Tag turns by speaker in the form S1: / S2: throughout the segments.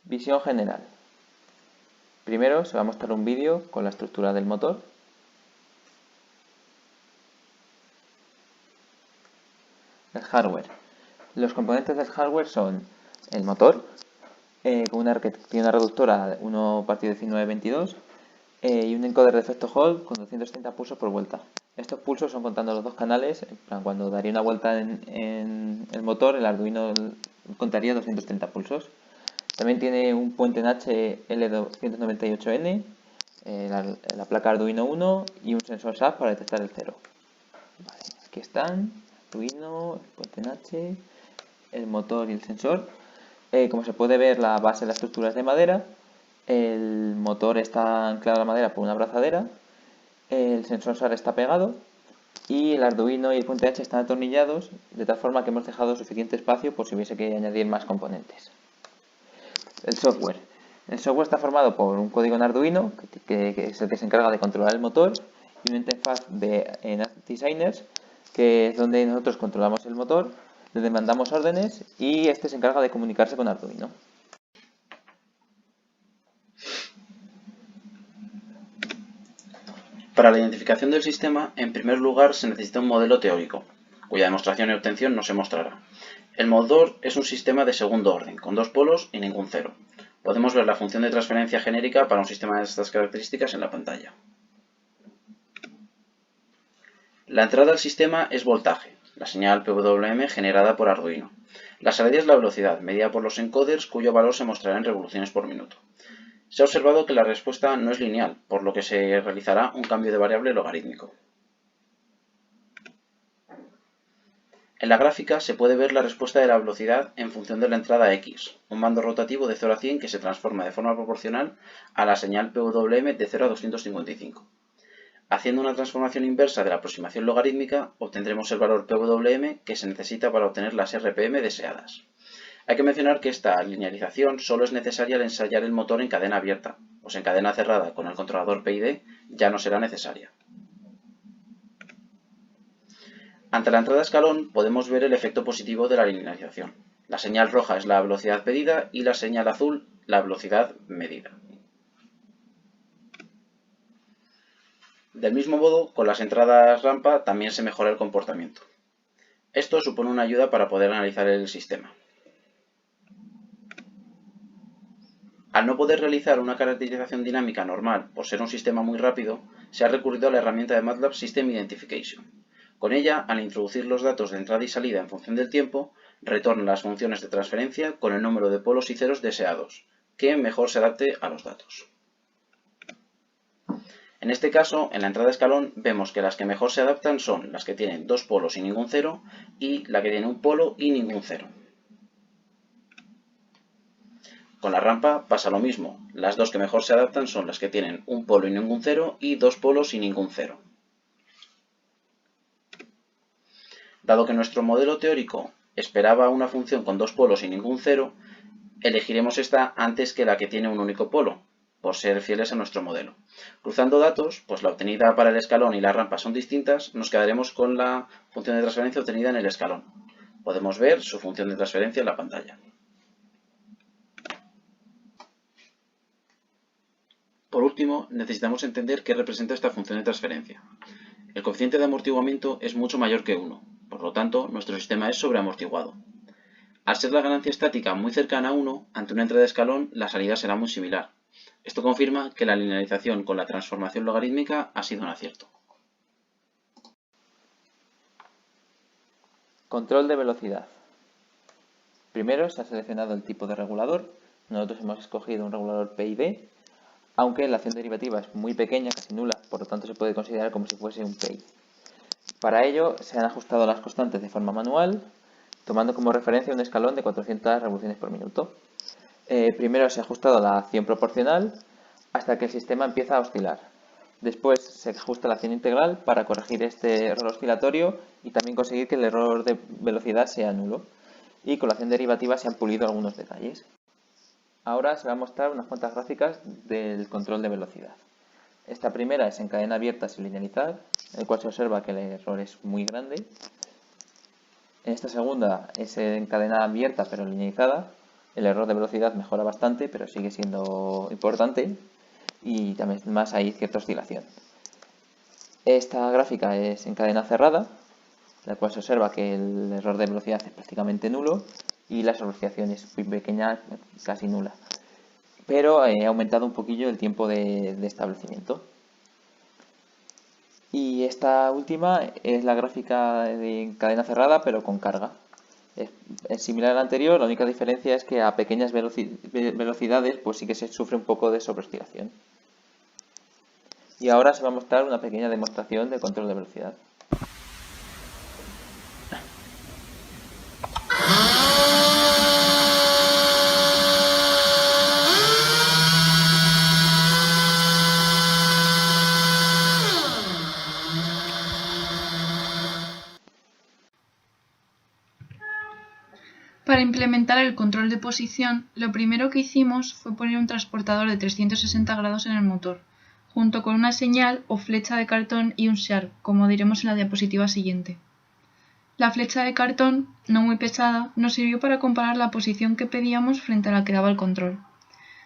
S1: Visión general. Primero se va a mostrar un vídeo con la estructura del motor. El hardware. Los componentes del hardware son el motor, que tiene una reductora 1/1922 y un encoder de efecto Hall con 230 pulsos por vuelta. Estos pulsos son contando los dos canales. En plan, cuando daría una vuelta en el motor, el Arduino contaría 230 pulsos. También tiene un puente en HL298N, la placa Arduino 1 y un sensor SAS para detectar el cero. Vale, aquí están, Arduino, el puente en H, el motor y el sensor. Como se puede ver, la base de la estructura es de madera, el motor está anclado a la madera por una abrazadera, el sensor SAR está pegado y el Arduino y el puente H están atornillados, de tal forma que hemos dejado suficiente espacio por si hubiese que añadir más componentes. El software. El software está formado por un código en Arduino, que es el que se encarga de controlar el motor, y una interfaz de NavDesigners, que es donde nosotros controlamos el motor, le demandamos órdenes y este se encarga de comunicarse con Arduino.
S2: Para la identificación del sistema, en primer lugar se necesita un modelo teórico, cuya demostración y obtención no se mostrará. El motor es un sistema de segundo orden, con dos polos y ningún cero. Podemos ver la función de transferencia genérica para un sistema de estas características en la pantalla. La entrada al sistema es voltaje, la señal PWM generada por Arduino. La salida es la velocidad, medida por los encoders, cuyo valor se mostrará en revoluciones por minuto. Se ha observado que la respuesta no es lineal, por lo que se realizará un cambio de variable logarítmico. En la gráfica se puede ver la respuesta de la velocidad en función de la entrada X, un mando rotativo de 0 a 100 que se transforma de forma proporcional a la señal PWM de 0 a 255. Haciendo una transformación inversa de la aproximación logarítmica, obtendremos el valor PWM que se necesita para obtener las RPM deseadas. Hay que mencionar que esta linealización solo es necesaria al ensayar el motor en cadena abierta, pues en cadena cerrada con el controlador PID ya no será necesaria. Ante la entrada a escalón podemos ver el efecto positivo de la linealización. La señal roja es la velocidad pedida y la señal azul la velocidad medida. Del mismo modo, con las entradas rampa también se mejora el comportamiento. Esto supone una ayuda para poder analizar el sistema. Al no poder realizar una caracterización dinámica normal por ser un sistema muy rápido, se ha recurrido a la herramienta de MATLAB System Identification. Con ella, al introducir los datos de entrada y salida en función del tiempo, retorna las funciones de transferencia con el número de polos y ceros deseados, que mejor se adapte a los datos. En este caso, en la entrada de escalón, vemos que las que mejor se adaptan son las que tienen dos polos y ningún cero y la que tiene un polo y ningún cero. Con la rampa pasa lo mismo, las dos que mejor se adaptan son las que tienen un polo y ningún cero y dos polos y ningún cero. Dado que nuestro modelo teórico esperaba una función con dos polos y ningún cero, elegiremos esta antes que la que tiene un único polo, por ser fieles a nuestro modelo. Cruzando datos, pues la obtenida para el escalón y la rampa son distintas, nos quedaremos con la función de transferencia obtenida en el escalón. Podemos ver su función de transferencia en la pantalla. Por último, necesitamos entender qué representa esta función de transferencia. El coeficiente de amortiguamiento es mucho mayor que 1, por lo tanto, nuestro sistema es sobreamortiguado. Al ser la ganancia estática muy cercana a 1, ante una entrada de escalón, la salida será muy similar. Esto confirma que la linealización con la transformación logarítmica ha sido un acierto.
S1: Control de velocidad. Primero se ha seleccionado el tipo de regulador. Nosotros hemos escogido un regulador PID, aunque la acción derivativa es muy pequeña, casi nula, por lo tanto se puede considerar como si fuese un PI. Para ello se han ajustado las constantes de forma manual, tomando como referencia un escalón de 400 revoluciones por minuto. Primero se ha ajustado la acción proporcional hasta que el sistema empieza a oscilar. Después se ajusta la acción integral para corregir este error oscilatorio y también conseguir que el error de velocidad sea nulo. Y con la acción derivativa se han pulido algunos detalles. Ahora se va a mostrar unas cuantas gráficas del control de velocidad. Esta primera es en cadena abierta sin linealizar, en el cual se observa que el error es muy grande. Esta segunda es en cadena abierta pero linealizada, El error de velocidad mejora bastante, pero sigue siendo importante, y también más hay cierta oscilación. Esta gráfica es en cadena cerrada, la cual se observa que el error de velocidad es prácticamente nulo y la oscilación es muy pequeña, casi nula. Pero ha aumentado un poquillo el tiempo de establecimiento. Y esta última es la gráfica de cadena cerrada, pero con carga. Es similar a la anterior, la única diferencia es que a pequeñas velocidades pues sí que se sufre un poco de sobreoscilación. Y ahora se va a mostrar una pequeña demostración de control de velocidad.
S3: Para implementar el control de posición, lo primero que hicimos fue poner un transportador de 360 grados en el motor, junto con una señal o flecha de cartón y un Sharp, como diremos en la diapositiva siguiente. La flecha de cartón, no muy pesada, nos sirvió para comparar la posición que pedíamos frente a la que daba el control.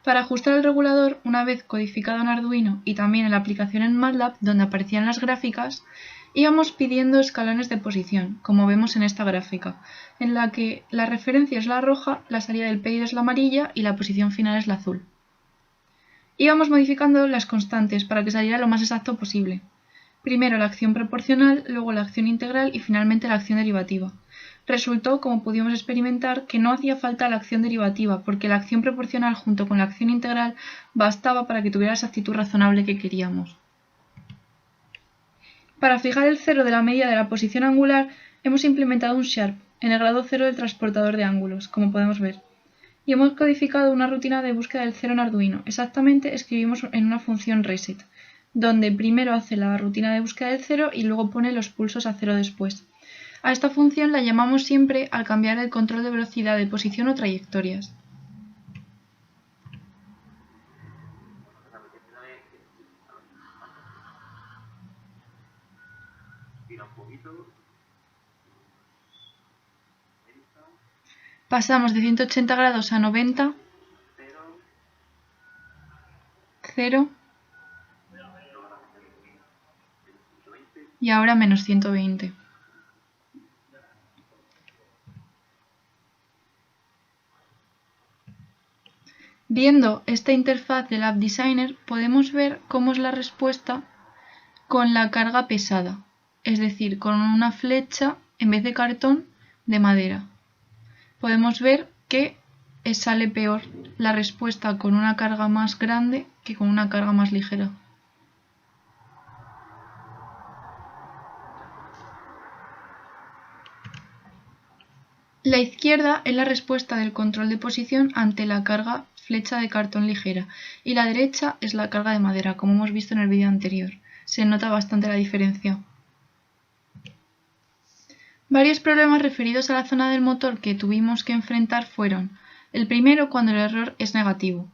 S3: Para ajustar el regulador, una vez codificado en Arduino y también en la aplicación en MATLAB, donde aparecían las gráficas, íbamos pidiendo escalones de posición, como vemos en esta gráfica, en la que la referencia es la roja, la salida del PID es la amarilla y la posición final es la azul. Íbamos modificando las constantes para que saliera lo más exacto posible. Primero la acción proporcional, luego la acción integral y finalmente la acción derivativa. Resultó, como pudimos experimentar, que no hacía falta la acción derivativa, porque la acción proporcional junto con la acción integral bastaba para que tuviera la exactitud razonable que queríamos. Para fijar el cero de la medida de la posición angular, hemos implementado un Sharp en el grado 0 del transportador de ángulos, como podemos ver. Y hemos codificado una rutina de búsqueda del cero en Arduino. Exactamente escribimos en una función reset, donde primero hace la rutina de búsqueda del cero y luego pone los pulsos a cero después. A esta función la llamamos siempre al cambiar el control de velocidad, de posición o trayectorias. Pasamos de 180 grados a 90, 0 y ahora menos 120. Viendo esta interfaz del App Designer podemos ver cómo es la respuesta con la carga pesada, es decir, con una flecha en vez de cartón de madera. Podemos ver que sale peor la respuesta con una carga más grande que con una carga más ligera. La izquierda es la respuesta del control de posición ante la carga flecha de cartón ligera y la derecha es la carga de madera, como hemos visto en el vídeo anterior. Se nota bastante la diferencia. Varios problemas referidos a la zona del motor que tuvimos que enfrentar fueron: el primero, cuando el error es negativo,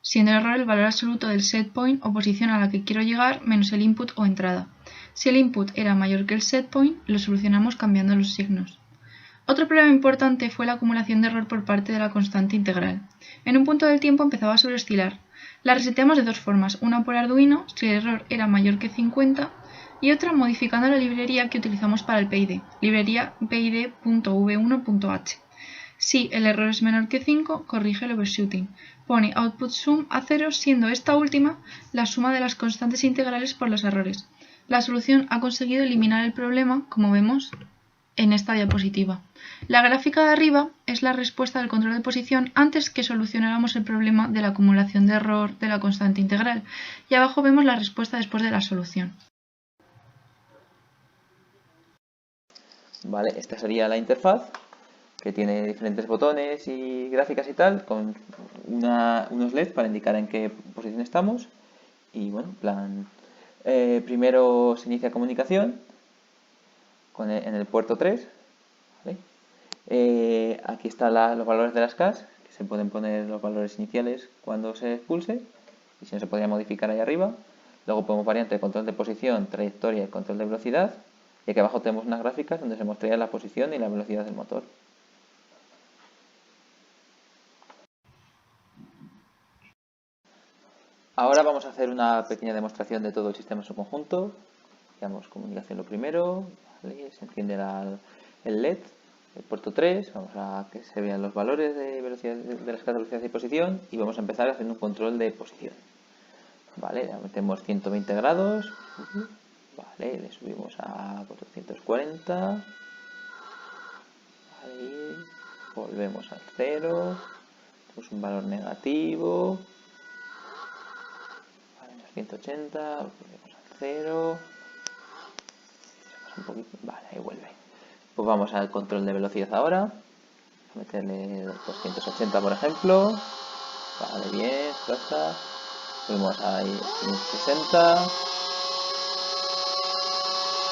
S3: siendo el error el valor absoluto del setpoint o posición a la que quiero llegar menos el input o entrada. Si el input era mayor que el setpoint, lo solucionamos cambiando los signos. Otro problema importante fue la acumulación de error por parte de la constante integral. En un punto del tiempo empezaba a sobreoscilar. La reseteamos de dos formas, una por Arduino, si el error era mayor que 50, y otra modificando la librería que utilizamos para el PID, librería pid.v1.h. Si el error es menor que 5, corrige el overshooting. Pone output sum a 0, siendo esta última la suma de las constantes integrales por los errores. La solución ha conseguido eliminar el problema, como vemos en esta diapositiva. La gráfica de arriba es la respuesta del control de posición antes que solucionáramos el problema de la acumulación de error de la constante integral, y abajo vemos la respuesta después de la solución.
S1: Vale, esta sería la interfaz, que tiene diferentes botones y gráficas y tal, con unos LEDs para indicar en qué posición estamos. Y bueno, en plan, primero se inicia comunicación en el puerto 3. ¿Vale? Aquí están los valores de las CAS, que se pueden poner los valores iniciales cuando se expulse, y si no se podría modificar ahí arriba. Luego podemos variante de control de posición, trayectoria y control de velocidad. Y aquí abajo tenemos unas gráficas donde se mostraría la posición y la velocidad del motor. Ahora vamos a hacer una pequeña demostración de todo el sistema en su conjunto. Damos comunicación lo primero, ¿vale? Se enciende el LED, el puerto 3, vamos a que se vean los valores de velocidad de la escala de velocidad y posición y vamos a empezar haciendo un control de posición. Vale, le metemos 120 grados, vale, le subimos a 440, vale, volvemos al 0, tenemos un valor negativo, vale, 180, volvemos al 0, un poquito, vale, ahí vuelve. Pues vamos al control de velocidad ahora, a meterle 280 por ejemplo, vale, bien, plata. Subimos ahí 160,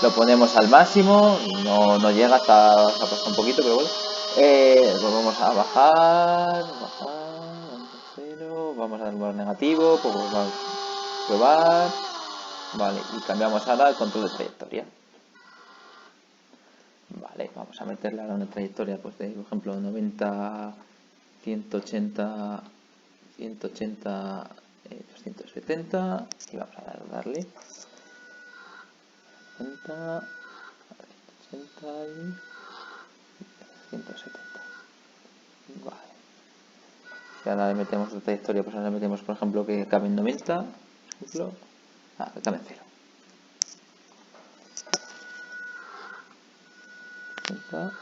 S1: lo ponemos al máximo, no llega hasta un poquito, pero bueno. Volvemos a bajar, vamos a dar un valor negativo, pues vamos a probar, vale, y cambiamos ahora el control de trayectoria. Vale, vamos a meterle ahora una trayectoria, pues de por ejemplo 90, 180, 180, 270 y vamos a darle 80, 80 y 170. Vale. Si ahora le metemos otra trayectoria, pues ahora le metemos por ejemplo que cabe en 90, por ejemplo, que cabe en 0. 80.